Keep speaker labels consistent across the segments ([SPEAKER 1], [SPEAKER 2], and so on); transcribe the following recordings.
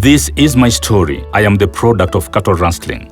[SPEAKER 1] This is my story. I am the product of cattle rustling.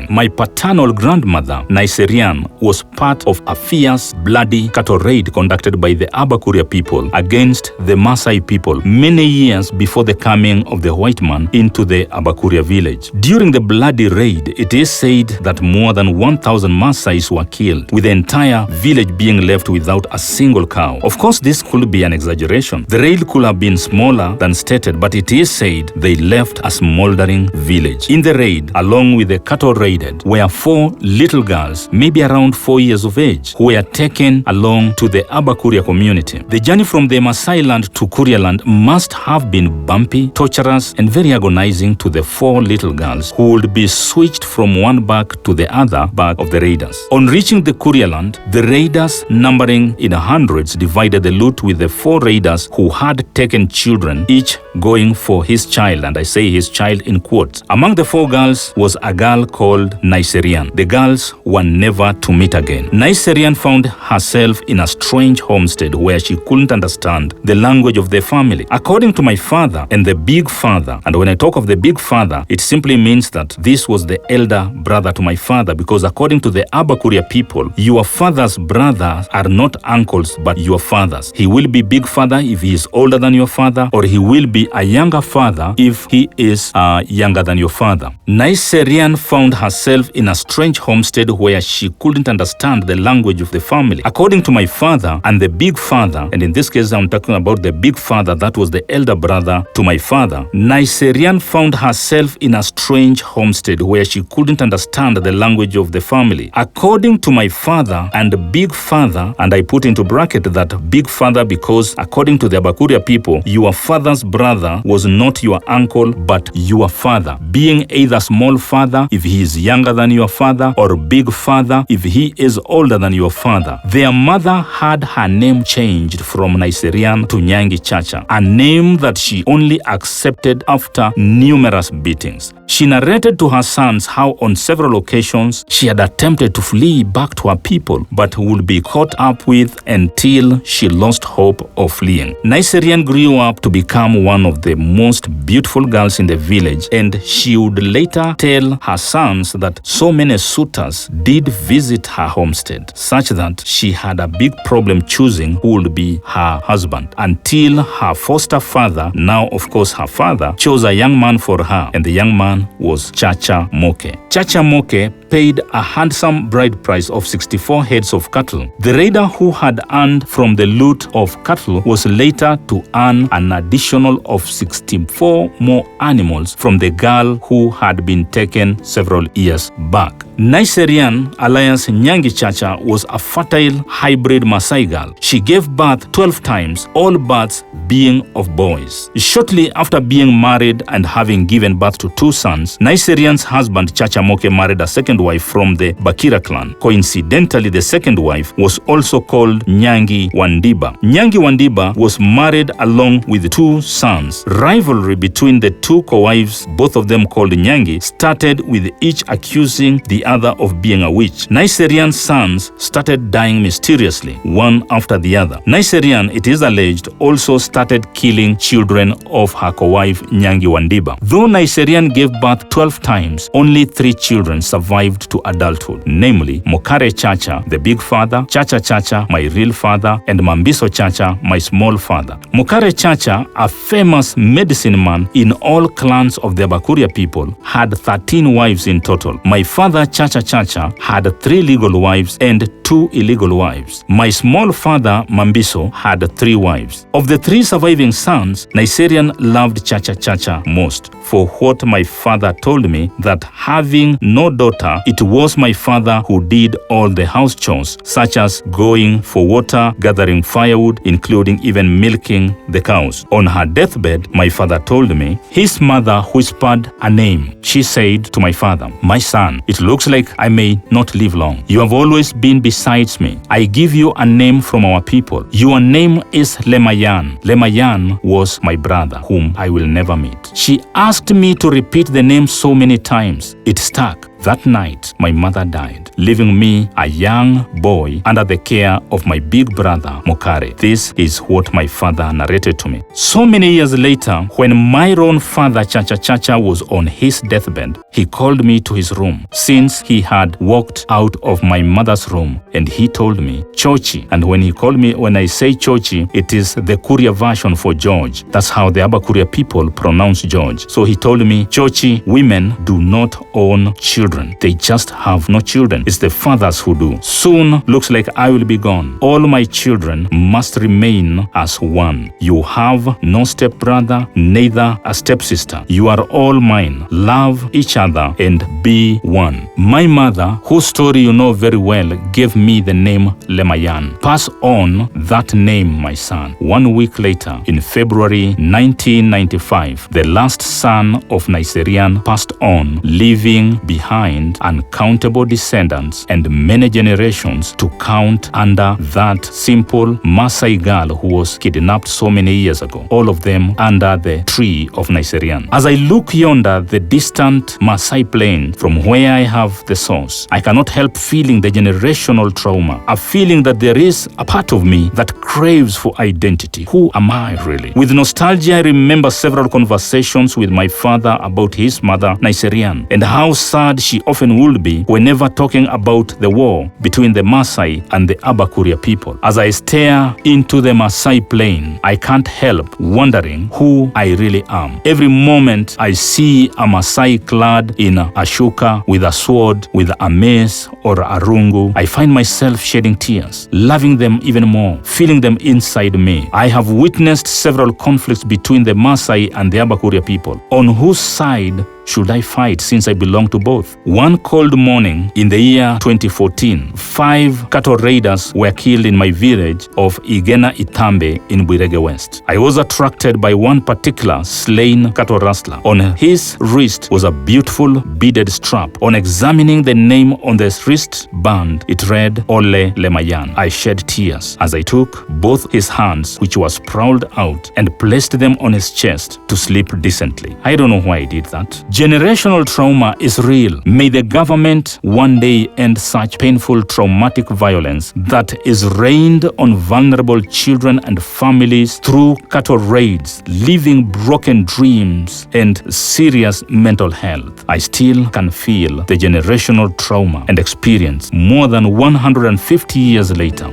[SPEAKER 1] My paternal grandmother, Neran, was part of a fierce, bloody cattle raid conducted by the Abakuria people against the Maasai people many years before the coming of the white man into the Abakuria village. During the bloody raid, it is said that more than 1,000 Maasais were killed, with the entire village being left without a single cow. Of course, this could be an exaggeration. The raid could have been smaller than stated, but it is said they left a smoldering village. In the raid, along with the cattle raided, were 4 little girls, maybe around 4 years of age, who were taken along to the Abakuria community. The journey from the Maasai land to Kuria land must have been bumpy, torturous, and very agonizing to the 4 little girls, who would be switched from one back to the other back of the raiders. On reaching the Kuria land, the raiders, numbering in hundreds, divided the loot with the 4 raiders who had taken children, each going for his child, and I say his child in quotes. Among the 4 girls was a girl called Neran. The girls were never to meet again. Neran found herself in a strange homestead where she couldn't understand the language of the family. According to my father and the big father, and when I talk of the big father, it simply means that this was the elder brother to my father, because according to the Abakuria people, your father's brothers are not uncles but your fathers. He will be big father if he is older than your father, or he will be a younger father if he is younger than your father. Neran found herself in a strange homestead where she couldn't understand the language of the family. According to my father and the big father, and in this case I'm talking about the big father, that was the elder brother to my father, Neran found herself in a strange homestead where she couldn't understand the language of the family. According to my father and the big father, and I put into bracket that big father because according to the Abakuria people, your father's brother was not your uncle but your father, being either small father if he is younger than your father, or big father if he is older than your father. Their mother had her name changed from Neran to Nyangi Chacha, a name that she only accepted after numerous beatings. She narrated to her sons how on several occasions she had attempted to flee back to her people but would be caught up with until she lost hope of fleeing. Neran grew up to become one of the most beautiful girls in the village, and she would later tell her sons that so many suitors did visit her homestead, such that she had a big problem choosing who would be her husband, until her foster father, now of course her father, chose a young man for her, and the young man was Chacha Moke. Chacha Moke paid a handsome bride price of 64 heads of cattle. The raider who had earned from the loot of cattle was later to earn an additional of 64 more animals from the girl who had been taken several years back. Neran, alias Nyangi Chacha, was a fertile hybrid Maasai girl. She gave birth 12 times, all births being of boys. Shortly after being married and having given birth to 2 sons, Neran's husband Chacha Moke married a second wife from the Bakira clan. Coincidentally, the second wife was also called Nyangi Wandiba. Nyangi Wandiba was married along with 2 sons. Rivalry between the 2 co-wives, both of them called Nyangi, started with each accusing the other of being a witch. Neran's sons started dying mysteriously, one after the other. Neran, it is alleged, also started killing children of her co-wife Nyangi Wandiba. Though Neran gave birth 12 times, only 3 children survived to adulthood, namely Mokare Chacha, the big father, Chacha Chacha, my real father, and Mambiso Chacha, my small father. Mokare Chacha, a famous medicine man in all clans of the Abakuria people, had 13 wives in total. My father Chacha Chacha had 3 legal wives and 2 illegal wives. My small father Mambiso had 3 wives. Of the 3 surviving sons, Neran loved Chacha Chacha most, for what my father told me, that having no daughter, it was my father who did all the house chores, such as going for water, gathering firewood, including even milking the cows. On her deathbed, my father told me, his mother whispered a name. She said to my father, "My son, it looks like I may not live long. You have always been besides me. I give you a name from our people. Your name is Lemaiyan." Lemaiyan was my brother, whom I will never meet. She asked me to repeat the name so many times. It stuck. That night, my mother died, leaving me, a young boy, under the care of my big brother, Mokare. This is what my father narrated to me. So many years later, when my own father, Chacha Chacha, was on his deathbed, he called me to his room, since he had walked out of my mother's room, and he told me, Chochi. And when I say Chochi, it is the Kuria version for George. That's how the Abakuria people pronounce George. So he told me, Chochi, women do not own children. They just have no children. It's the fathers who do. Soon, looks like I will be gone. All my children must remain as one. You have no stepbrother, neither a stepsister. You are all mine. Love each other and be one. My mother, whose story you know very well, gave me the name Lemaiyan. Pass on that name, my son. 1 week later, in February 1995, the last son of Neran passed on, leaving behind uncountable descendants and many generations to count under that simple Maasai girl who was kidnapped so many years ago, all of them under the tree of Neran. As I look yonder, the distant Maasai plain from where I have the source, I cannot help feeling the generational trauma, a feeling that there is a part of me that craves for identity. Who am I really? With nostalgia, I remember several conversations with my father about his mother, Neran, and how sad she often would be whenever talking about the war between the Maasai and the Abakuria people. As I stare into the Maasai plain, I can't help wondering who I really am. Every moment I see a Maasai clad in a shuka, with a sword, with a mace or a rungu, I find myself shedding tears, loving them even more, feeling them inside me. I have witnessed several conflicts between the Maasai and the Abakuria people. On whose side should I fight, since I belong to both? One cold morning in the year 2014, 5 cattle raiders were killed in my village of Igena Itambe in Bwirege West. I was attracted by one particular slain cattle rustler. On his wrist was a beautiful beaded strap. On examining the name on the wristband, it read Ole Lemaiyan. I shed tears as I took both his hands, which were sprawled out, and placed them on his chest to sleep decently. I don't know why I did that. Generational trauma is real. May the government one day end such painful, traumatic violence that is rained on vulnerable children and families through cattle raids, leaving broken dreams and serious mental health. I still can feel the generational trauma and experience more than 150 years later.